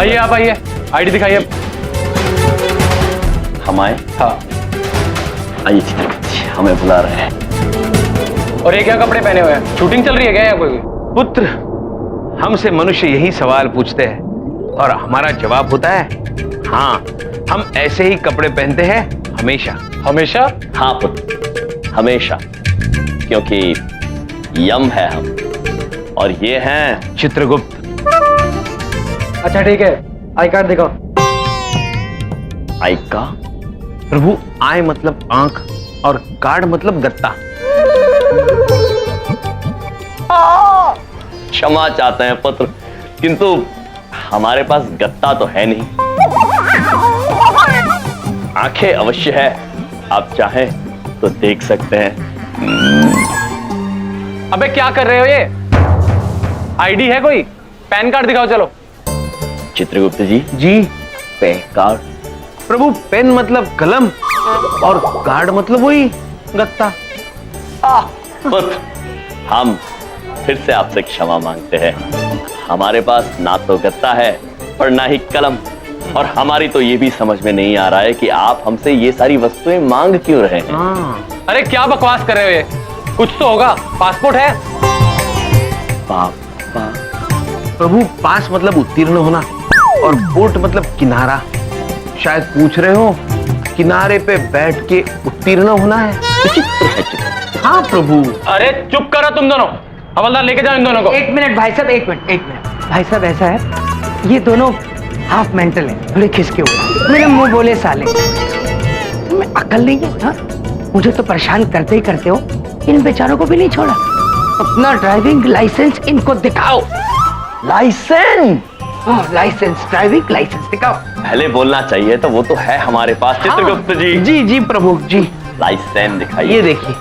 आइए आप आइए, आईडी दिखाइए अब। हम आए? हाँ। आइए चित्रगुप्त जी, हमें बुला रहे हैं। और ये क्या कपड़े पहने हुए हैं? शूटिंग चल रही है क्या यहाँ कोई? पुत्र, हमसे मनुष्य यही सवाल पूछते हैं और हमारा जवाब होता है हाँ, हम ऐसे ही कपड़े पहनते हैं हमेशा। हमेशा? हाँ पुत्र, हमेशा, क्योंकि यम है हम और ये हैं चित्रगुप्त। अच्छा ठीक है, आई कार्ड दिखाओ। आई का? प्रभु, आय मतलब आंख और कार्ड मतलब गत्ता। क्षमा चाहते हैं पुत्र, किंतु हमारे पास गत्ता तो है नहीं। आंखें अवश्य है, आप चाहें तो देख सकते हैं। अबे क्या कर रहे हो ये? आईडी है कोई? पैन कार्ड दिखाओ चलो। चित्रगुप्त जी, जी पेन कार्ड? प्रभु, पेन मतलब कलम और कार्ड मतलब वही गत्ता। पुत्र, हम फिर से आपसे क्षमा मांगते हैं। हमारे पास ना तो गत्ता है और ना ही कलम, और हमारी तो ये भी समझ में नहीं आ रहा है कि आप हमसे ये सारी वस्तुएं मांग क्यों रहे हैं। अरे क्या बकवास कर रहे हो ये? कुछ तो होगा। पासपोर्ट है? पापा? प्रभु, पास मतलब उत्तीर्ण होना और पोर्ट मतलब किनारा। शायद पूछ रहे हो किनारे पे बैठ के उत्तीर्ण होना है। विचित्र है चित्र। हाँ प्रभु। अरे चुप करो तुम दोनों। हवलदार लेके जाओ इन दोनों को। एक मिनट भाई साहब, एक मिनट। भाई साहब ऐसा है, ये दोनों हाफ मेंटल हैं, थोड़े खिसके हुए। मेरे मुंह बोले साले, तुम्हें अकल नहीं है? हाँ? मुझे तो परेशान करते ही करते हो, इन बेचारों को भी नहीं छोड़ा। अपना ड्राइविंग लाइसेंस इनको दिखाओ। लाइसेंस? लाइसेंस, ड्राइविंग लाइसेंस दिखाओ। पहले बोलना चाहिए, तो वो तो है हमारे पास। चित्रगुप्त जी, जी जी प्रभु जी। लाइसेंस दिखाइए। ये देखिए।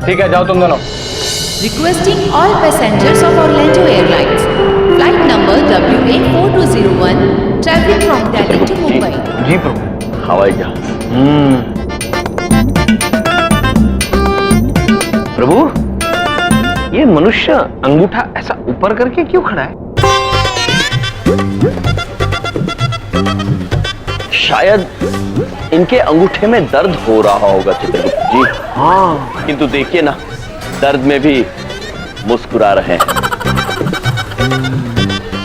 ठीक है, जाओ तुम दोनों। Requesting all passengers of Orlando Airlines, flight number WA4201, traveling from Delhi to Mumbai. जी प्रभु। हवाई जहाज। प्रभु, ये मनुष्य अंगूठा ऐसा ऊपर करके क्यों खड़ा है? शायद इनके अंगूठे में दर्द हो रहा होगा चित्रगुप्त जी। हाँ। किंतु देखिए ना, दर्द में भी मुस्कुरा रहे हैं।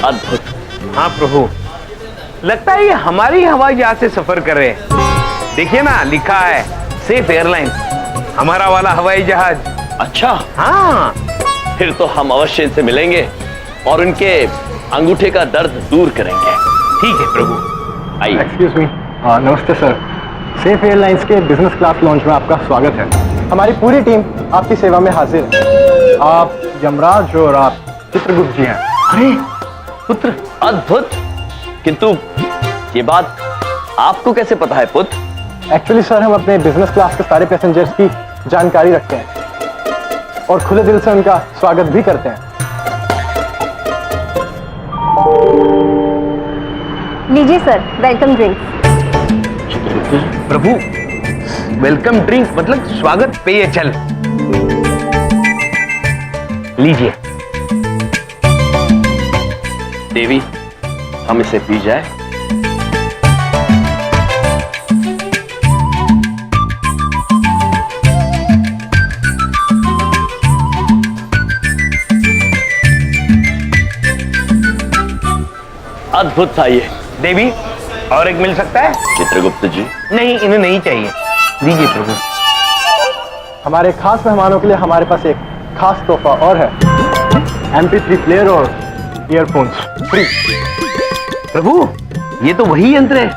अद्भुत। हाँ प्रभु, लगता है ये हमारी हवाई जहाज से सफर कर रहे हैं। देखिए ना, लिखा है सेफ एयरलाइन, हमारा वाला हवाई जहाज। अच्छा, हाँ। फिर तो हम अवश्य इनसे मिलेंगे और उनके अंगूठे का दर्द दूर करेंगे। ठीक है प्रभु। आइए। एक्सक्यूज मी, नमस्ते सर। सेफ एयरलाइंस के बिजनेस क्लास लॉन्च में आपका स्वागत है। हमारी पूरी टीम आपकी सेवा में हाजिर है। आप यमराज और आप चित्रगुप्त जी हैं। अरे पुत्र, अद्भुत। किंतु ये बात आपको कैसे पता है पुत्र? एक्चुअली सर, हम अपने बिजनेस क्लास के सारे पैसेंजर्स की जानकारी रखते हैं और खुले दिल से उनका स्वागत भी करते हैं। लीजिए सर, वेलकम ड्रिंक्स। प्रभु, वेलकम ड्रिंक मतलब स्वागत पेय जल। लीजिए। देवी, हम इसे पी जाए? अद्भुत था ये। देवी, और एक मिल सकता है? चित्रगुप्त जी, नहीं, इन्हें नहीं चाहिए। दीजिए प्रभु। हमारे खास मेहमानों के लिए हमारे पास एक खास तोहफा और है, MP3 प्लेयर और ईयरफोन्स फ्री। प्रभु, ये तो वही यंत्र है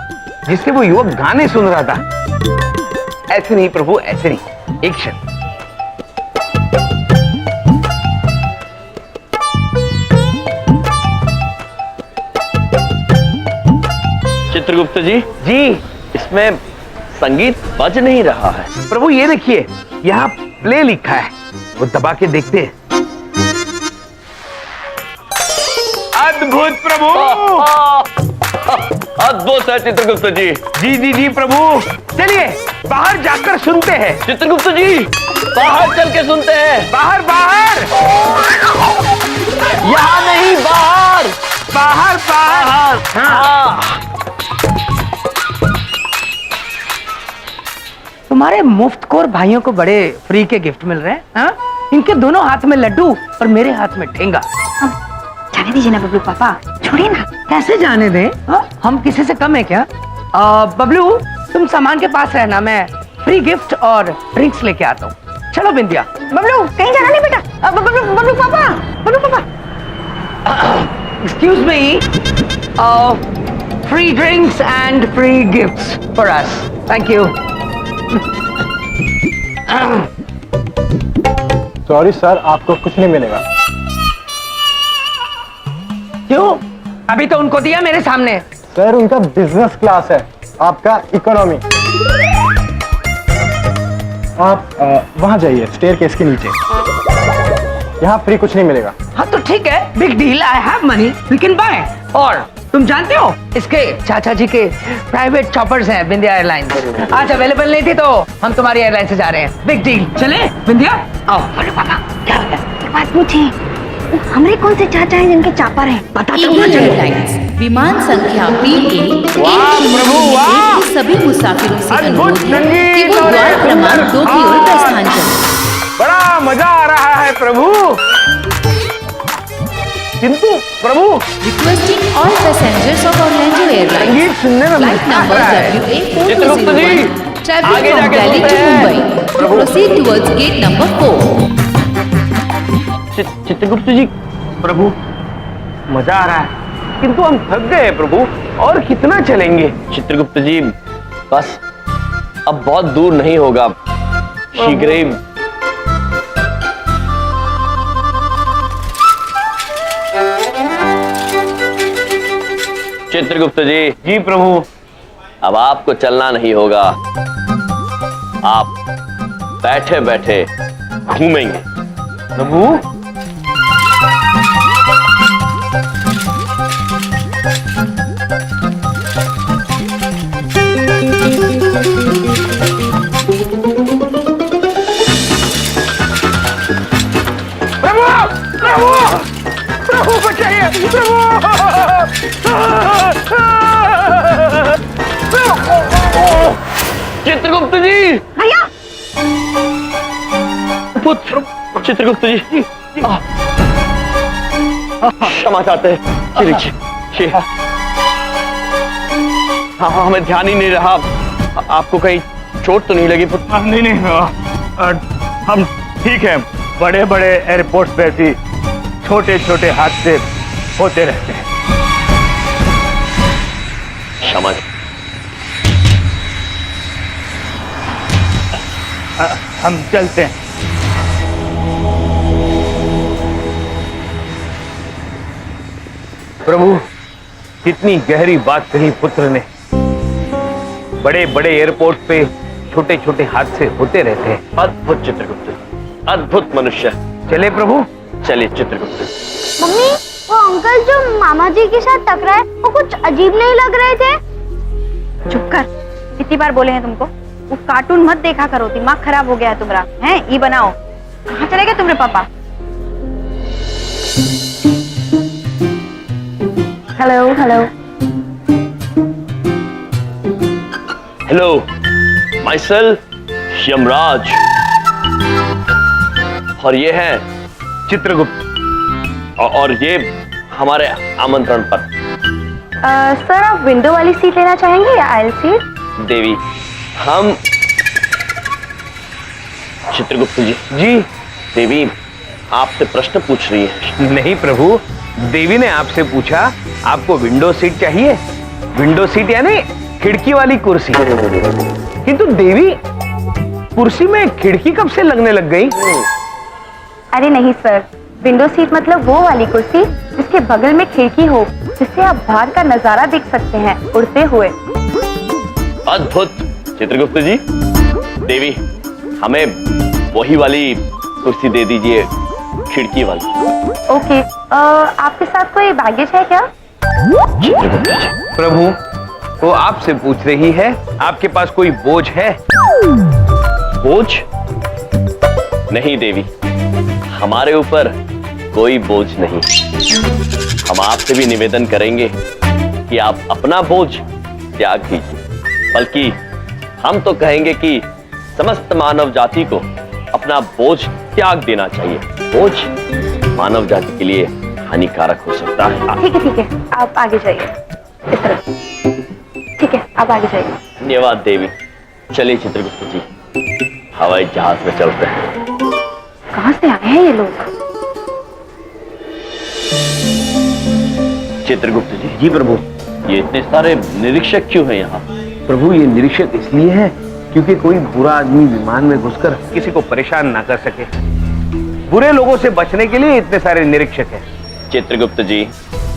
जिससे वो युवक गाने सुन रहा था। ऐसे नहीं प्रभु, ऐसे नहीं। एक क्षण। चित्रगुप्त जी, जी इसमें संगीत बज नहीं रहा है। प्रभु, ये देखिए, यहाँ प्ले लिखा है, वो दबा के देखते हैं। अद्भुत प्रभु। अद्भुत है चित्रगुप्त जी। जी जी जी प्रभु, चलिए बाहर जाकर सुनते हैं। चित्रगुप्त जी बाहर चल के सुनते हैं। बाहर बाहर, यहाँ नहीं, बाहर बाहर बाहर। हाँ। तुम्हारे मुफ्तखोर भाइयों को बड़े फ्री के गिफ्ट मिल रहे हैं, हाँ? इनके दोनों हाथ में लड्डू और मेरे हाथ में ठेंगा। जाने दीजिए ना बबलू पापा, छोड़िए ना। कैसे जाने दें? हाँ? हम किसी से कम है क्या? बबलू तुम सामान के पास रहना, मैं फ्री गिफ्ट और ड्रिंक्स लेके आता हूँ। चलो बिंदिया। बबलू कहीं जाना नहीं बेटा। बबलू बबलू पापा, बबलू पापा। Excuse me, free drinks and free gifts for us. Thank you. Sorry sir, आपको कुछ नहीं मिलेगा। क्यों? अभी तो उनको दिया मेरे सामने। सर उनका बिजनेस क्लास है, आपका इकोनॉमी। आप वहां जाइए, स्टेयरकेस के नीचे। यहाँ फ्री कुछ नहीं मिलेगा। हाँ तो ठीक है, big deal, I have money, we can buy. और तुम जानते हो इसके चाचा जी के प्राइवेट चॉपर्स हैं बिंदिया एयरलाइंस। आज अवेलेबल नहीं थी तो हम तुम्हारी एयरलाइन से जा रहे हैं। बिग डील, चले बिंदिया? आओ। बोलो पापा, क्या हो गया? बात पूछे, हमारे कौन से चाचा हैं जिनके चापर हैं? बता दो ईगल मुझे। एयरलाइंस विमान संख्या PA वाह, के सभी मुसाफिरों से अद्भुत अनुरोध है संगीत कि वो और द्वार क्रमांक 2 की ओर प्रस्थान करें। बड़ा मजा आ रहा है प्रभु। किंतु प्रभु Requesting all passengers of Orlando Airlines. संगीत सुनने में Flight मजा आ number रहा है। चित्रगुप्त जी, WA4201 traveling आगे from जाके Delhi to सुनते हैं। Mumbai to proceed towards gate number 4. Chitragupta जी, प्रभु मजा आ रहा है, किंतु हम थक गए प्रभु, और कितना चलेंगे? चित्रगुप्त जी बस अब बहुत दूर नहीं होगा, शीघ्र ही। चित्रगुप्त जी। जी प्रभु। अब आपको चलना नहीं होगा, आप बैठे बैठे घूमेंगे। प्रभु प्रभु प्रभु प्रभु बचाइए प्रभु। चित्रगुप्त जी, भैया पुत्र चित्रगुप्त जी, क्षमा चाहते हैं। श्री हाँ, हमें ध्यान ही नहीं रहा। आपको कहीं चोट तो नहीं लगी पुत्र? नहीं नहीं, हम ठीक हैं। बड़े बड़े एयरपोर्ट पे ऐसी छोटे छोटे हादसे होते रहते हैं। क्षमा। हम चलते हैं। प्रभु कितनी गहरी बात कही पुत्र ने। बड़े बड़े एयरपोर्ट पे छोटे छोटे हादसे होते रहते हैं। अद्भुत चित्रगुप्त, अद्भुत मनुष्य। चले प्रभु। चलिए चित्रगुप्त। मम्मी, वो अंकल जो मामा जी के साथ टकराए, वो कुछ अजीब नहीं लग रहे थे? चुप कर, कितनी बार बोले हैं तुमको, वो कार्टून मत देखा करो, दिमाग खराब हो गया है तुम्हारा। हैं, ये बनाओ। कहाँ चले गए तुम्हारे पापा? Hello hello hello, my self Yamraj, और ये है चित्रगुप्त, और ये हमारे आमंत्रण पर। सर, आप विंडो वाली सीट लेना चाहेंगे या आयल सीट? देवी, हम चित्रगुप्त जी। जी देवी आपसे प्रश्न पूछ रही है। नहीं प्रभु, देवी ने आपसे पूछा आपको विंडो सीट चाहिए। विंडो सीट यानी खिड़की वाली कुर्सी। किंतु देवी, कुर्सी में खिड़की कब से लगने लग गई? अरे नहीं सर, विंडो सीट मतलब वो वाली कुर्सी जिसके बगल में खिड़की हो, जिससे आप बाहर का नजारा देख सकते हैं उड़ते हुए। अद्भुत चित्रगुप्त जी। देवी, हमें वही वाली कुर्सी दे दीजिए, खिड़की वाली। ओके, आपके साथ कोई बैगेज है क्या? चित्रगुप्त जी। प्रभु वो आपसे पूछ रही है, आपके पास कोई बोझ है? बोझ नहीं देवी, हमारे ऊपर कोई बोझ नहीं। हम आपसे भी निवेदन करेंगे कि आप अपना बोझ त्याग दीजिए, बल्कि हम तो कहेंगे कि समस्त मानव जाति को अपना बोझ त्याग देना चाहिए। बोझ मानव जाति के लिए हानिकारक हो सकता है। ठीक है, आप आगे जाइए। इस तरफ। ठीक है, आप आगे जाइए। धन्यवाद देवी। चलिए चित्रगुप्त जी, हवाई जहाज में चलते हैं। कहाँ से आए हैं ये लोग? चित्रगुप्त जी, जी प्रभु। ये इतने सारे निरीक्षक क्यों हैं यहाँ? प्रभु, ये निरीक्षक इसलिए है क्योंकि कोई बुरा आदमी विमान में घुसकर किसी को परेशान ना कर सके। बुरे लोगों से बचने के लिए इतने सारे निरीक्षक हैं। चित्रगुप्त जी,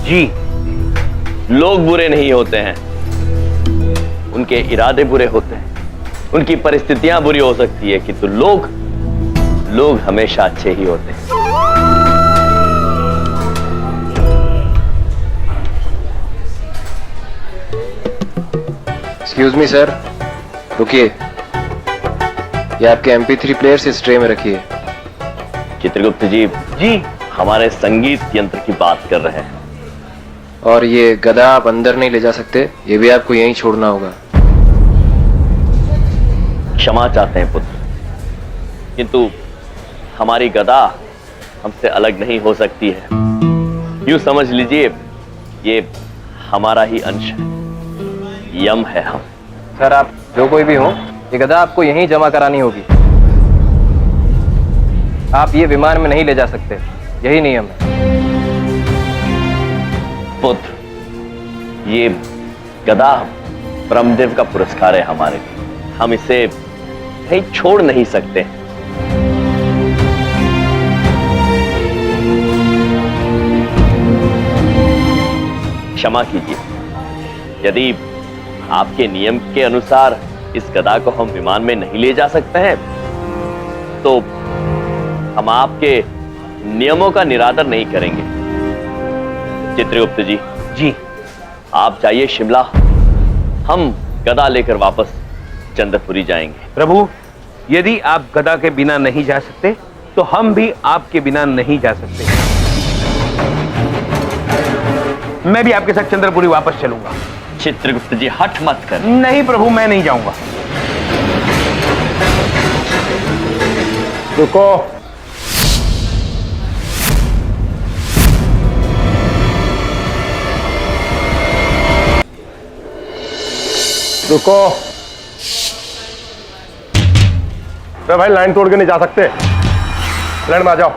जी। लोग बुरे नहीं होते हैं, उनके इरादे बुरे होते हैं। उनकी परिस्थितियां बुरी हो सकती है, किंतु लोग हमेशा अच्छे ही होते हैं। एक्सक्यूज मी सर, रुकिए। ये आपके MP3 प्लेयर्स इस ट्रे में रखिए। चित्रगुप्त जी, जी। हमारे संगीत यंत्र की बात कर रहे हैं। और ये गदा आप अंदर नहीं ले जा सकते, ये भी आपको यहीं छोड़ना होगा। क्षमा चाहते हैं पुत्र, किंतु हमारी गदा हमसे अलग नहीं हो सकती है। यूं समझ लीजिए, ये हमारा ही अंश है, यम है हम। सर, आप जो कोई भी हो, ये गदा आपको यहीं जमा करानी होगी। आप ये विमान में नहीं ले जा सकते, यही नियम है। पुत्र, ये गदा ब्रह्मदेव का पुरस्कार है हमारे लिए, हम इसे कहीं छोड़ नहीं सकते। क्षमा कीजिए, यदि आपके नियम के अनुसार इस गदा को हम विमान में नहीं ले जा सकते हैं, तो हम आपके नियमों का निरादर नहीं करेंगे। चित्रगुप्त जी, जी। आप जाइए शिमला, हम गदा लेकर वापस चंद्रपुरी जाएंगे। प्रभु, यदि आप गदा के बिना नहीं जा सकते, तो हम भी आपके बिना नहीं जा सकते। मैं भी आपके साथ चंद्रपुरी वापस चलूंगा। चित्रगुप्त जी, हठ मत कर। नहीं प्रभु, मैं नहीं जाऊंगा। रुको। रुको। अरे भाई, लाइन तोड़ के नहीं जा सकते, लाइन में आ जाओ।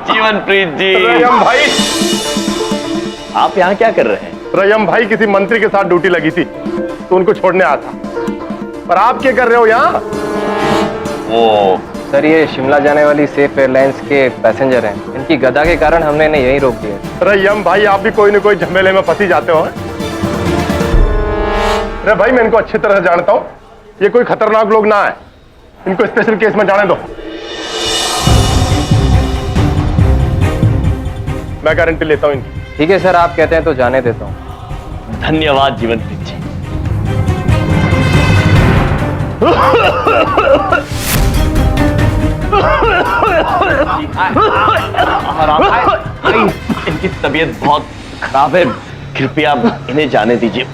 जीवनप्रीत जी, रयम भाई, आप यहाँ क्या कर रहे हैं? रयम भाई किसी मंत्री के साथ ड्यूटी लगी थी, तो उनको छोड़ने आया था। पर आप क्या कर रहे हो यहाँ? वो सर, ये शिमला जाने वाली सेफ एयरलाइंस के पैसेंजर हैं। इनकी गदा के कारण हमने इन्हें यहीं रोक दिया। रयम भाई, आप भी कोई न कोई झमेले में फंसी जाते हो। अरे भाई, मैं इनको अच्छी तरह से जानता हूँ, ये कोई खतरनाक लोग ना है। इनको स्पेशल केस में जाने दो, मैं गारंटी लेता हूँ इनकी। ठीक है सर, आप कहते हैं तो जाने देता हूँ। धन्यवाद जीवनप्रीत जी। इनकी तबीयत बहुत खराब है, कृपया इन्हें जाने दीजिए।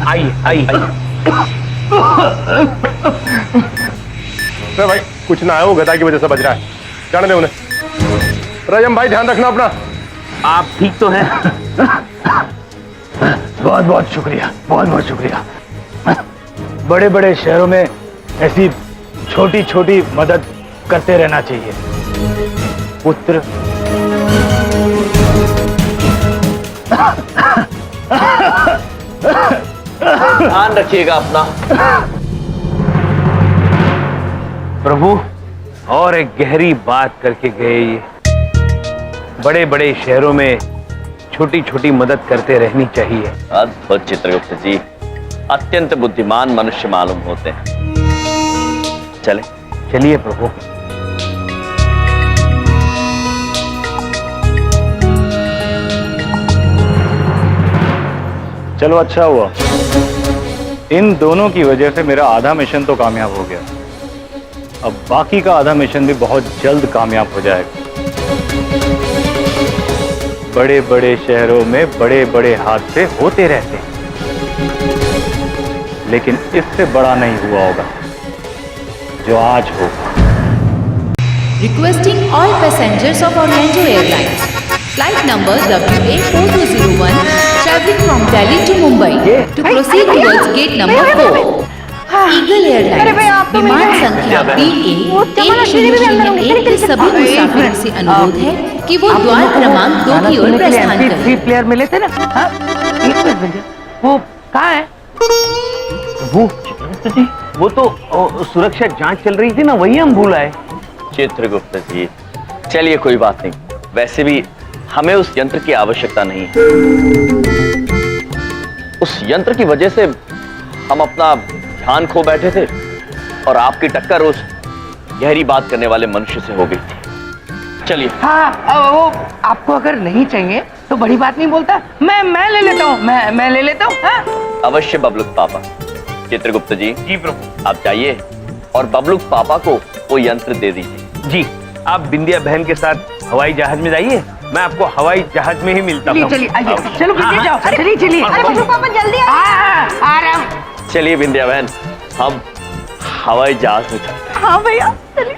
आइए आइए। अरे भाई, कुछ ना है, वो गदा की वजह से बज रहा है, जाने दे उन्हें। रयम भाई, ध्यान रखना अपना। आप ठीक तो हैं? बहुत बहुत शुक्रिया, बहुत बहुत शुक्रिया। बड़े बड़े शहरों में ऐसी छोटी छोटी मदद करते रहना चाहिए। पुत्र, ध्यान रखिएगा अपना। प्रभु, और एक गहरी बात करके गए। ये बड़े बड़े शहरों में छोटी छोटी मदद करते रहनी चाहिए। अद्भुत चित्रगुप्त जी, अत्यंत बुद्धिमान मनुष्य मालूम होते हैं। चले। चलिए प्रभु। चलो अच्छा हुआ, इन दोनों की वजह से मेरा आधा मिशन तो कामयाब हो गया। अब बाकी का आधा मिशन भी बहुत जल्द कामयाब हो जाएगा। बड़े बड़े शहरों में बड़े बड़े हादसे होते रहते हैं, लेकिन इससे बड़ा नहीं हुआ होगा जो आज होगा। Requesting all passengers of Orlando Airlines, flight number WA4201, traveling from Delhi to Mumbai, to proceed towards gate number 4. Eagle Airlines, विमान संख्या BA1001 के सभी मुसाफिरों से अनुरोध है कि वो द्वार क्रमांक 2 की ओर प्रस्थान करें। MP3 प्लेयर मिले थे ना? हाँ? एक मिनट भैया, वो कहाँ है? वो तो सुरक्षा जांच चल रही थी ना, वही हम भूल आए। चित्रगुप्त जी, चलिए कोई बात नहीं, वैसे भी हमें उस यंत्र की आवश्यकता नहीं है। उस यंत्र की वजह से हम अपना ध्यान खो बैठे थे और आपकी टक्कर उस गहरी बात करने वाले मनुष्य से हो गई थी। चलिए। हाँ, वो आपको अगर नहीं चाहिए तो बड़ी बात नहीं बोलता, मैं ले लेता हूँ, मैं ले लेता हूँ। हाँ? अवश्य बबलूक पापा। चित्रगुप्त जी, प्रभु। आप जाइए और बबलूक पापा को वो यंत्र दे दीजिए। जी, आप बिंदिया बहन के साथ हवाई जहाज में जाइए, मैं आपको हवाई जहाज में ही मिलता हूँ। चलिए आइए, चलो बिंदिया जाओ, चलिए। अरे बबलू पापा जल्दी आ रहा हूँ। चलिए बिंदिया बहन, हम हवाई जहाज में चलते हैं। हाँ भैया चलिए।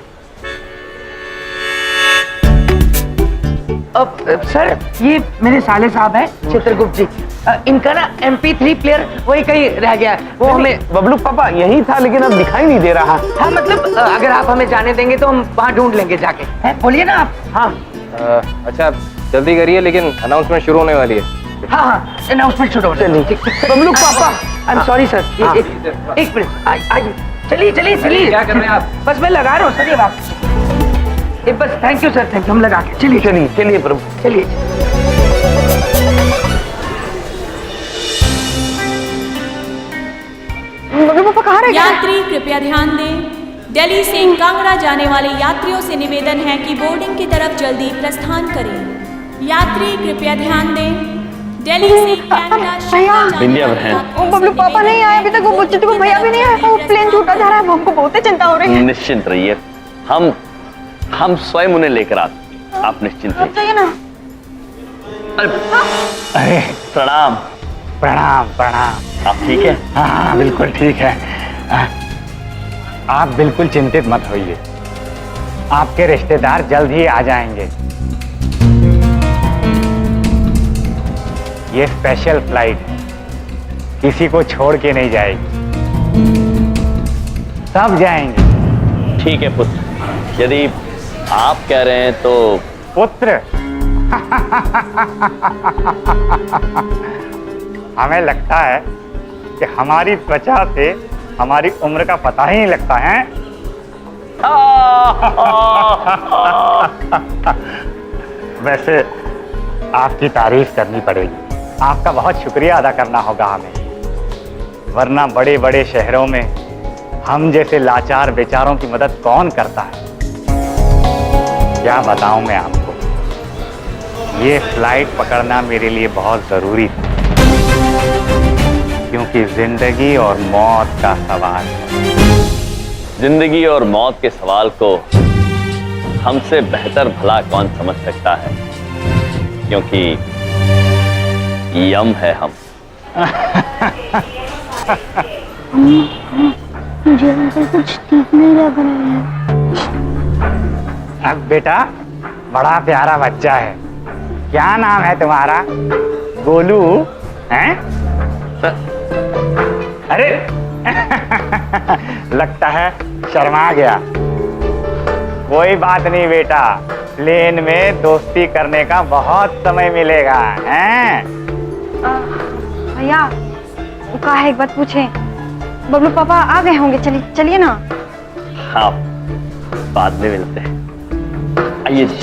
अब सर, ये मेरे साले साहब हैं चित्रगुप्त जी। इनका ना MP3 प्लेयर वही कहीं रह गया है, वो हमें। बबलू पापा यही था, लेकिन अब दिखाई नहीं दे रहा। हाँ मतलब अगर आप हमें जाने देंगे तो हम वहाँ ढूंढ लेंगे जाके। बोलिए ना आप। हाँ अच्छा जल्दी करिए, लेकिन अनाउंसमेंट शुरू होने वाली है। हाँ, अनाउंसमेंट शुरू हो रहा है। बबलू पापा, आई एम सॉरी सर, एक मिनट, आइए, चलिए। क्या कर रहे हैं आप? बस मैं लगा रहा हूँ सर, ये बात। बस thank you sir, thank you, हम लगा के। चलिए प्रभु, चलिए। बबलू पापा कहाँ रह गए? यात्री कृपया ध्यान दें, दिल्ली से कांगड़ा जाने वाले यात्रियों से निवेदन है कि बोर्डिंग की तरफ जल्दी प्रस्थान करें। यात्री कृपया ध्यान दें, दिल्ली से कनाडा भैया। बिंदिया बहन। वो बबलू पापा नहीं आए अभी तक, वो बुच्ची को भैया भी नहीं आए, वो प्लेन छूटा जा रहा है, हमको बहुत ही चिंता हो रही है। निश्चिंत रहिए, हम स्वयं उन्हें लेकर आते, आप निश्चिंत रहिए। चाहिए ना। अरे प्रणाम। प्रणाम। आप ठीक है? हाँ, बिल्कुल ठीक है। आप बिल्कुल चिंतित मत होइए, आपके रिश्तेदार जल्द ही आ जाएंगे। ये स्पेशल फ्लाइट किसी को छोड़ के नहीं जाएगी, सब जाएंगे। ठीक है पुत्र, यदि आप कह रहे हैं तो। पुत्र हमें लगता है कि हमारी त्वचा से हमारी उम्र का पता ही नहीं लगता है। वैसे आपकी तारीफ करनी पड़ेगी, आपका बहुत शुक्रिया अदा करना होगा हमें, वरना बड़े बड़े शहरों में हम जैसे लाचार बेचारों की मदद कौन करता है। क्या बताऊं मैं आपको, ये फ्लाइट पकड़ना मेरे लिए बहुत जरूरी था, क्योंकि जिंदगी और मौत का सवाल है। जिंदगी और मौत के सवाल को हमसे बेहतर भला कौन समझ सकता है, क्योंकि यम है हम। मुझे अंकल कुछ ठीक नहीं लग रहा है। अब बेटा बड़ा प्यारा बच्चा है, क्या नाम है तुम्हारा? गोलू हैं? अरे लगता है शर्मा गया। कोई बात नहीं बेटा, प्लेन में दोस्ती करने का बहुत समय मिलेगा। हैं? भैया वो कहा है, एक बात पूछे, बबलू पापा आ गए होंगे, चलिए ना। हाँ, बाद में मिलते हैं, आइए जी।